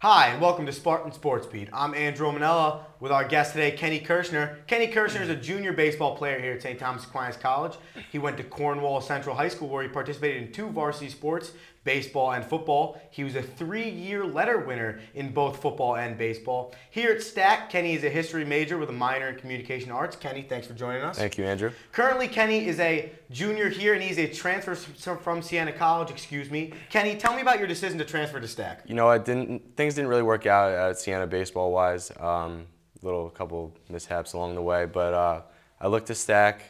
Hi, and welcome to Spartan Sports Beat. I'm Andrew Manella with our guest today, Kenny Kirshner. Kenny Kirshner is a junior baseball player here at St. Thomas Aquinas College. He went to Cornwall Central High School where he participated in 2 varsity sports, baseball and football. He was a 3-year letter winner in both football and baseball. Here at Stack, Kenny is a history major with a minor in communication arts. Kenny, thanks for joining us. Thank you, Andrew. Currently, Kenny is a junior here, and he's a transfer from Siena College, Kenny, tell me about your decision to transfer to Stack. You know, things didn't really work out at Siena baseball-wise. Couple mishaps along the way, but I looked to Stack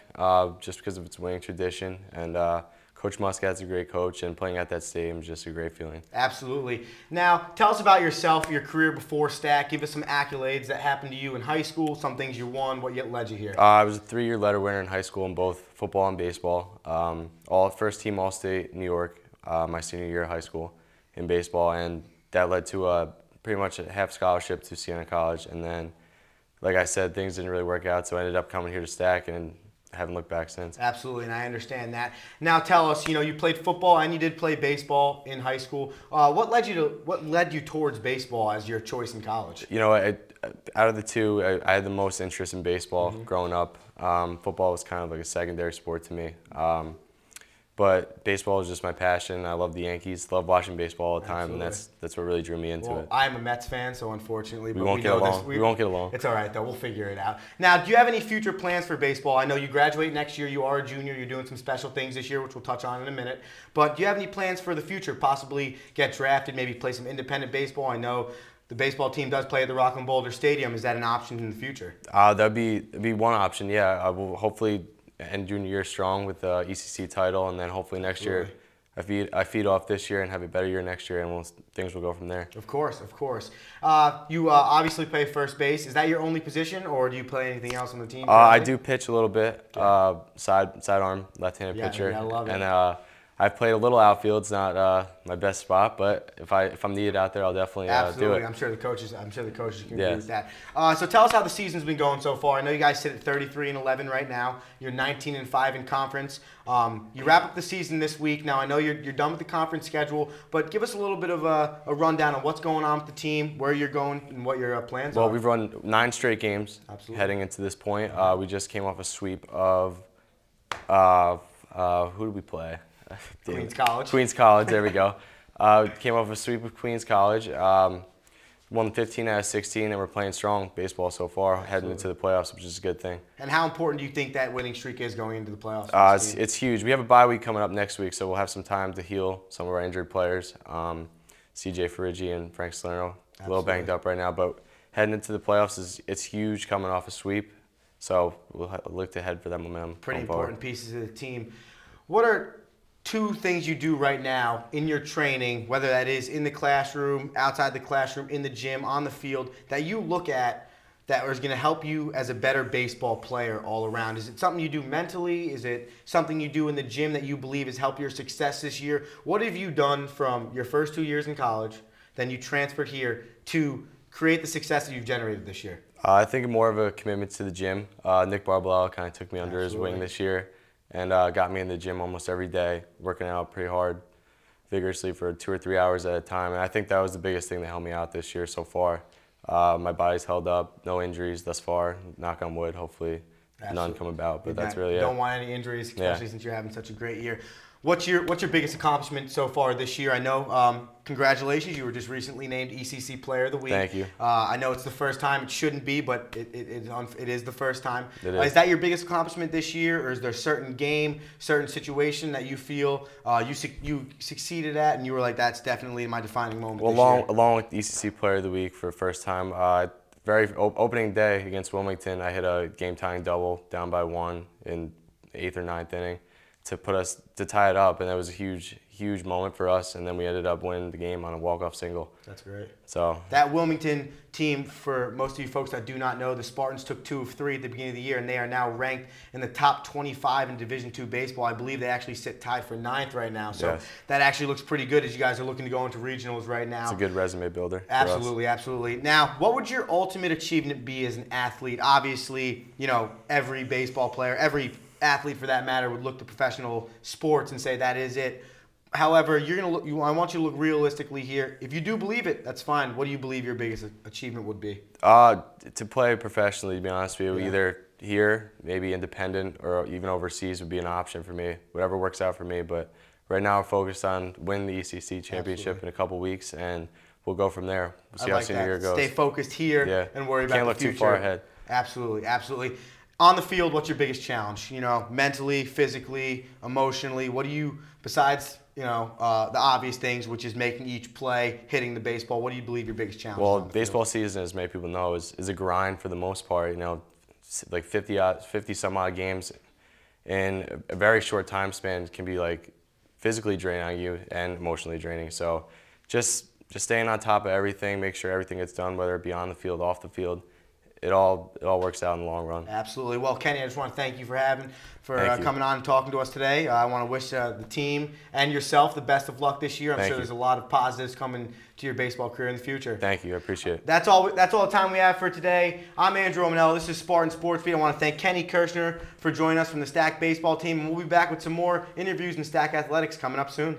just because of its winning tradition, and Coach Muscat's a great coach, and playing at that stadium is just a great feeling. Absolutely. Now, tell us about yourself, your career before Stack. Give us some accolades that happened to you in high school, some things you won, what led you here. I was a 3-year letter winner in high school in both football and baseball. First team All-State New York my senior year of high school in baseball, and that led to pretty much a half scholarship to Siena College. And then, like I said, things didn't really work out, so I ended up coming here to Stack and haven't looked back since. Absolutely, and I understand that. Now tell us, you played football and you did play baseball in high school. What led you towards baseball as your choice in college? You know, out of the two, I had the most interest in baseball growing up. Football was kind of like a secondary sport to me. But baseball is just my passion. I love the Yankees, love watching baseball all the time, Absolutely. and that's what really drew me into it. I'm a Mets fan, so unfortunately, we won't get along. We won't get along. It's all right, though. We'll figure it out. Now, do you have any future plans for baseball? I know you graduate next year. You are a junior. You're doing some special things this year, which we'll touch on in a minute. But do you have any plans for the future? Possibly get drafted, maybe play some independent baseball? I know the baseball team does play at the Rockland Boulder Stadium. Is that an option in the future? That'd be one option, yeah. I will hopefully end junior year strong with the ECC title, and then hopefully next year I feed off this year and have a better year next year, and things will go from there. Of course, of course. You obviously play first base. Is that your only position, or do you play anything else on the team? I do pitch a little bit, sidearm, left-handed pitcher. Yeah, I love it. And I've played a little outfield. It's not my best spot, but if I'm needed out there, I'll definitely do it. I'm sure the coaches can agree with that. So tell us how the season's been going so far. I know you guys sit at 33-11 right now. You're 19-5 in conference. You wrap up the season this week. Now I know you're done with the conference schedule, but give us a little bit of a rundown on what's going on with the team, where you're going, and what your plans are. Well, we've run 9 straight games heading into this point. We just came off a sweep of who did we play? Queens College. Queens College, there we go. Came off a sweep of Queens College. Won 15 out of 16, and we're playing strong baseball so far, heading into the playoffs, which is a good thing. And how important do you think that winning streak is going into the playoffs? It's huge. We have a bye week coming up next week, so we'll have some time to heal some of our injured players. CJ Farigi and Frank Salerno, a little banged up right now, but heading into the playoffs, it's huge coming off a sweep. So we'll look to head for that momentum. Pretty important pieces of the team. What are 2 things you do right now in your training, whether that is in the classroom, outside the classroom, in the gym, on the field, that you look at that is going to help you as a better baseball player all around? Is it something you do mentally? Is it something you do in the gym that you believe has helped your success this year? What have you done from your first 2 years in college, then you transferred here, to create the success that you've generated this year? I think more of a commitment to the gym. Nick Barbell kind of took me under his wing this year, and got me in the gym almost every day, working out pretty hard, vigorously for 2 or 3 hours at a time. And I think that was the biggest thing that helped me out this year so far. My body's held up, no injuries thus far, knock on wood, hopefully none come about, but that's really it. Don't want any injuries, especially since you're having such a great year. What's your biggest accomplishment so far this year? I know, congratulations, you were just recently named ECC Player of the Week. Thank you. I know it's the first time. It shouldn't be, but it is the first time. It is. Is that your biggest accomplishment this year, or is there a certain game, certain situation that you feel you succeeded at, and you were like, that's definitely my defining moment this year? Along with ECC Player of the Week for the first time, opening day against Wilmington, I hit a game-tying double down by 1 in the 8th or 9th inning to tie it up, and that was a huge moment for us, and then we ended up winning the game on a walk-off single. That's great. So that Wilmington team, for most of you folks that do not know, the Spartans took 2 of 3 at the beginning of the year, and they are now ranked in the top 25 in Division II baseball. I believe they actually sit tied for 9th right now, so that actually looks pretty good as you guys are looking to go into regionals right now. It's a good resume builder. Absolutely, absolutely. Now, what would your ultimate achievement be as an athlete? Obviously, every baseball player, every athlete for that matter, would look to professional sports and say that is it. However, you're gonna look. I want you to look realistically here. If you do believe it, that's fine. What do you believe your biggest achievement would be? To play professionally, to be honest with you, Yeah. either here, maybe independent, or even overseas would be an option for me. Whatever works out for me. But right now, we're focused on winning the ECC championship Absolutely. in a couple weeks, and we'll go from there. We'll see I how like senior year that. goes. Stay focused here Yeah. and worry about Can't the look future. too far ahead. Absolutely, absolutely. On the field, what's your biggest challenge? You know, mentally, physically, emotionally. What do you, besides the obvious things, which is making each play, hitting the baseball? What do you believe your biggest challenge is Well, on the baseball field? season, as many people know, is a grind for the most part. You know, like 50 some odd games in a very short time span can be like physically draining on you and emotionally draining. So just staying on top of everything, make sure everything gets done, whether it be on the field, off the field. It all works out in the long run. Absolutely. Well, Kenny, I just want to thank you for Thank you. coming on and talking to us today. I want to wish the team and yourself the best of luck this year. I'm Thank sure you. there's a lot of positives coming to your baseball career in the future. Thank you. I appreciate it. That's all the time we have for today. I'm Andrew Romanello. This is Spartan Sports Beat. I want to thank Kenny Kirshner for joining us from the Stack baseball team. And we'll be back with some more interviews in Stack Athletics coming up soon.